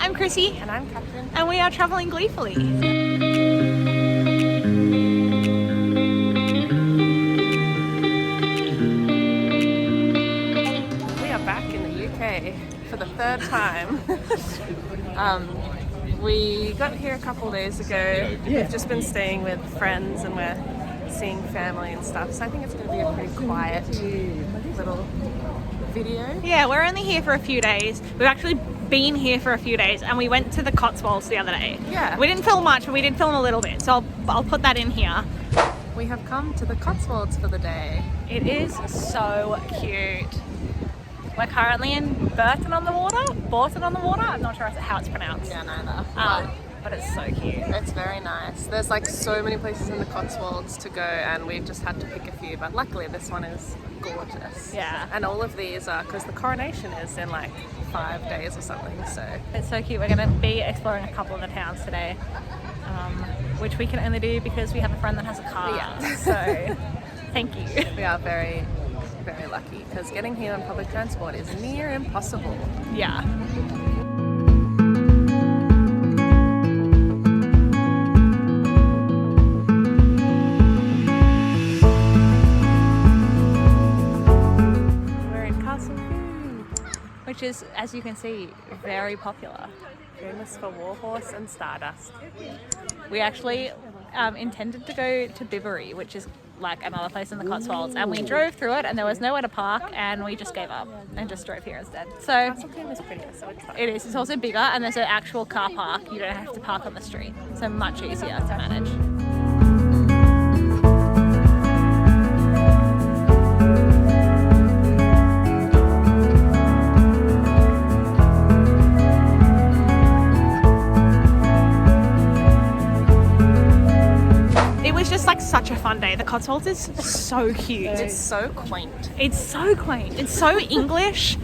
I'm Krissie. And I'm Catherine. And we are travelling gleefully. We are back in the UK for the third time. We got here a couple days ago. We've just been staying with friends and we're seeing family and stuff. So I think it's going to be a pretty quiet little video. Yeah, we're only here for a few days. We've actually been here for a few days and we went to the Cotswolds the other day. Yeah. We didn't film much, but we did film a little bit. So I'll put that in here. We have come to the Cotswolds for the day. It is so cute. We're currently in Burton on the Water. I'm not sure how it's pronounced. Yeah, neither. But it's so cute. It's very nice. There's like so many places in the Cotswolds to go and we've just had to pick a few, but luckily this one is gorgeous. Yeah. And all of these are, because the coronation is in like 5 days or something, so. It's so cute. We're going to be exploring a couple of the towns today, which we can only do because we have a friend that has a car. Yeah. So thank you. We are very, very lucky because getting here on public transport is near impossible. Yeah. Which is, as you can see, very popular. Famous for Warhorse and Stardust. We actually intended to go to Bibury, which is like another place in the Cotswolds, and we drove through it and there was nowhere to park and we just gave up and just drove here instead. So Castletown is prettier, so it's fine. it is. It's also bigger and there's an actual car park. You don't have to park on the street. So much easier to manage. Like such a fun day. The Cotswolds is so cute. It's so quaint. It's so quaint. It's so English.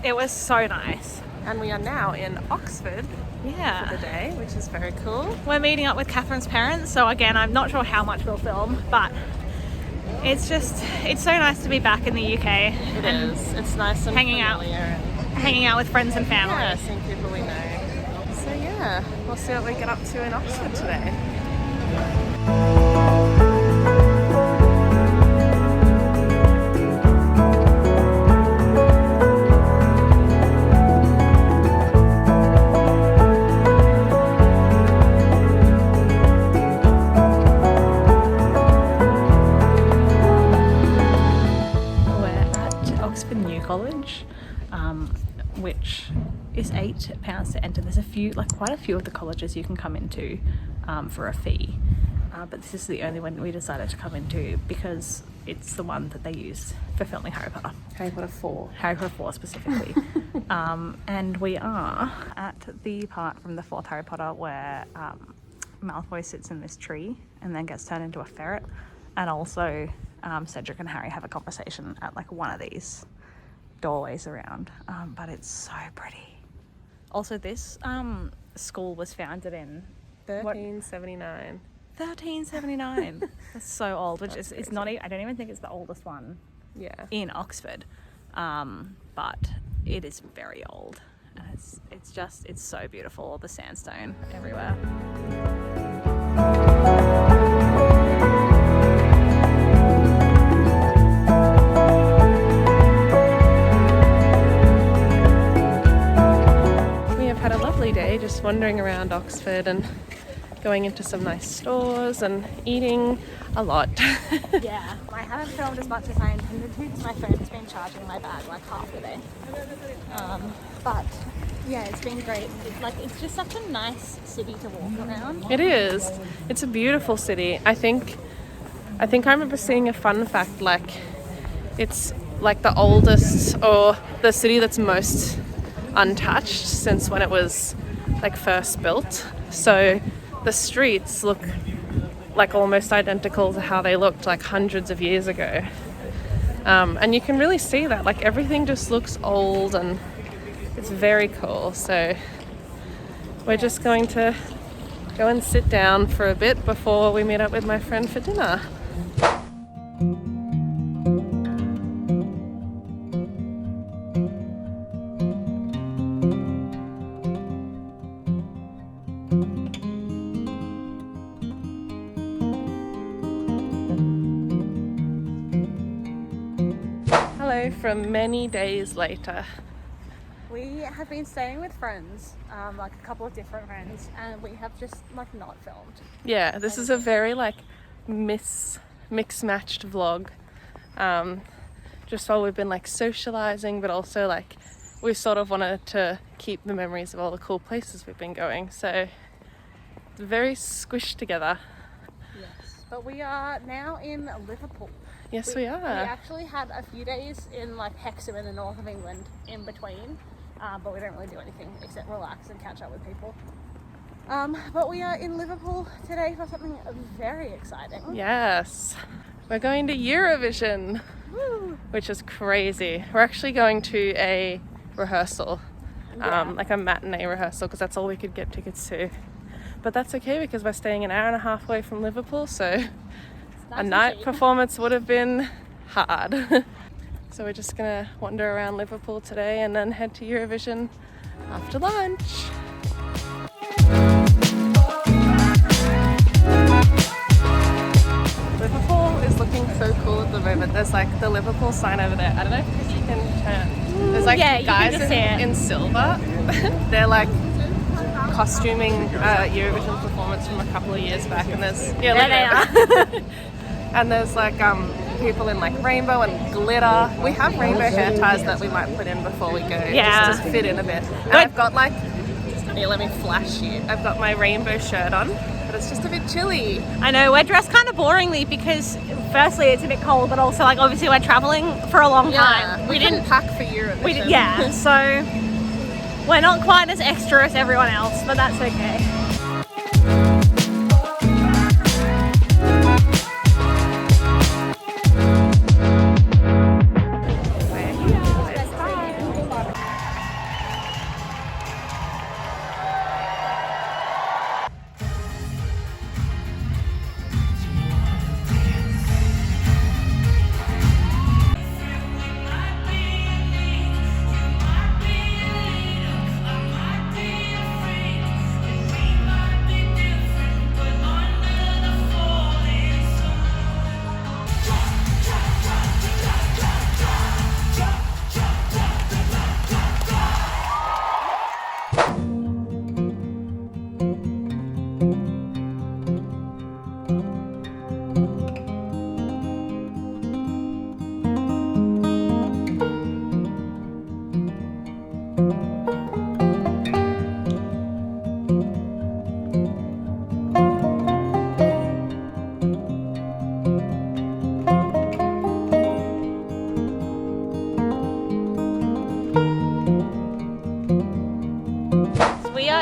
It was so nice. And we are now in Oxford for the day, which is very cool. We're meeting up with Catherine's parents, so again, I'm not sure how much we'll film, but it's so nice to be back in the UK. It is. It's nice and hanging out with friends and family. Yeah, seeing people we know. So yeah, we'll see what we get up to in Oxford today. College, which is £8 to enter. There's quite a few of the colleges you can come into for a fee, but this is the only one we decided to come into because it's the one that they use for filming Harry Potter. Harry Potter 4. Harry Potter 4 specifically. And we are at the part from the 4th Harry Potter where Malfoy sits in this tree and then gets turned into a ferret, and also Cedric and Harry have a conversation at like one of these doorways around, but it's so pretty. Also, this school was founded in 1379. 1379. That's so old, which is it's not. I don't even think it's the oldest one. Yeah. In Oxford, but it is very old, and it's so beautiful. All the sandstone everywhere. Day just wandering around Oxford and going into some nice stores and eating a lot. Yeah, I haven't filmed as much as I intended to because my phone's been charging my bag like half the day. But yeah, it's been great. It's just such a nice city to walk around. It is. It's a beautiful city. I think I remember seeing a fun fact, like it's like the oldest or the city that's most untouched since when it was like first built. So the streets look like almost identical to how they looked like hundreds of years ago. And you can really see that, like everything just looks old and it's very cool. So we're just going to go and sit down for a bit before we meet up with my friend for dinner. from many days later. We have been staying with friends, like a couple of different friends, and we have just like not filmed. Yeah, this is a very like mix-matched vlog. Just while we've been like socializing, but also like we sort of wanted to keep the memories of all the cool places we've been going. So it's very squished together. Yes, but we are now in Liverpool. Yes, we are. We actually had a few days in like Hexham in the north of England in between, but we don't really do anything except relax and catch up with people. But we are in Liverpool today for something very exciting. Yes, we're going to Eurovision. Woo. Which is crazy. We're actually going to a rehearsal, like a matinee rehearsal, because that's all we could get tickets to. But that's okay because we're staying an hour and a half away from Liverpool, so a night performance would have been hard. So we're just gonna wander around Liverpool today and then head to Eurovision after lunch. Liverpool is looking so cool at the moment. There's like the Liverpool sign over there. I don't know if you can turn. There's like guys in silver. They're like costuming Eurovision performance from a couple of years back, and there's there they are. And there's like people in like rainbow and glitter. We have rainbow hair ties that we might put in before we go, just to fit in a bit. And I've got like, here, let me flash you. I've got my rainbow shirt on, but it's just a bit chilly. I know, we're dressed kind of boringly because firstly it's a bit cold, but also like obviously we're traveling for a long time. We didn't pack for Eurovision. So we're not quite as extra as everyone else, but that's okay.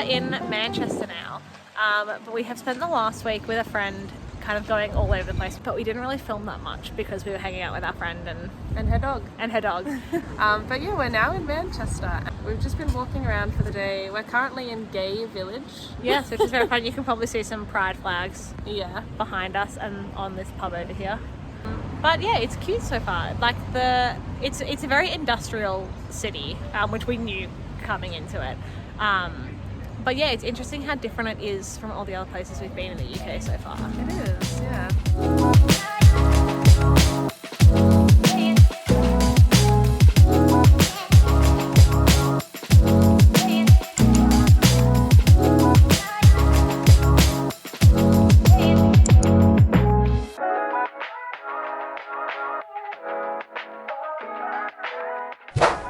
In Manchester now, but we have spent the last week with a friend kind of going all over the place, but we didn't really film that much because we were hanging out with our friend and her dog. But yeah, we're now in Manchester. We've just been walking around for the day. We're currently in Gay Village. Yes, which is very fun. You can probably see some pride flags behind us and on this pub over here. But yeah, it's cute so far. Like it's a very industrial city, which we knew coming into it. But yeah, it's interesting how different it is from all the other places we've been in the UK so far. It is, yeah.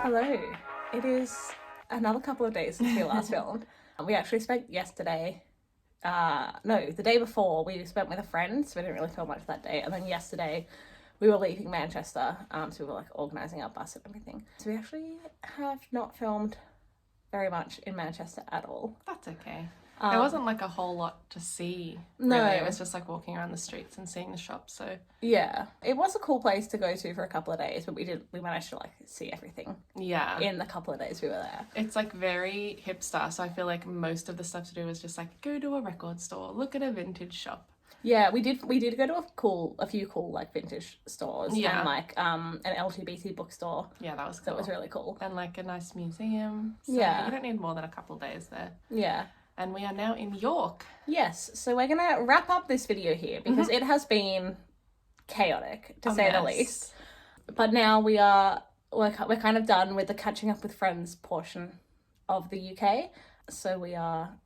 Hello. It is another couple of days since we last filmed. We actually spent yesterday, the day before we spent with a friend, so we didn't really film much that day. And then yesterday we were leaving Manchester, so we were like organising our bus and everything. So we actually have not filmed very much in Manchester at all. That's okay. There wasn't like a whole lot to see, really. No. It was just like walking around the streets and seeing the shops, so. Yeah. It was a cool place to go to for a couple of days, but we managed to like see everything. Yeah. In the couple of days we were there. It's like very hipster, so I feel like most of the stuff to do was just like go to a record store, look at a vintage shop. Yeah, we did go to a few cool like vintage stores and like an LGBT bookstore. Yeah, that was cool. That was really cool. And like a nice museum. So yeah. You don't need more than a couple of days there. Yeah. And we are now in York. Yes, so we're going to wrap up this video here because it has been chaotic, to say the least. But now we are we're kind of done with the catching up with friends portion of the UK. So we are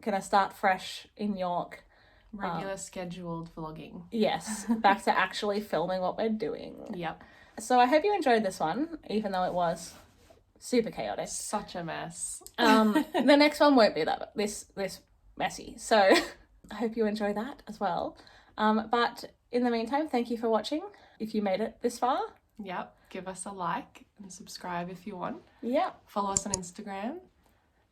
going to start fresh in York. Regular scheduled vlogging. Yes, back to actually filming what we're doing. Yep. So I hope you enjoyed this one, even though it was super chaotic. Such a mess. The next one won't be this messy. So I hope you enjoy that as well. But in the meantime, thank you for watching. If you made it this far. Yep. Give us a like and subscribe if you want. Yeah. Follow us on Instagram.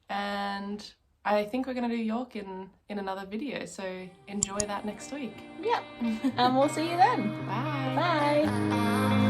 And I think we're going to do York in another video. So enjoy that next week. Yeah. And we'll see you then. Bye. Bye.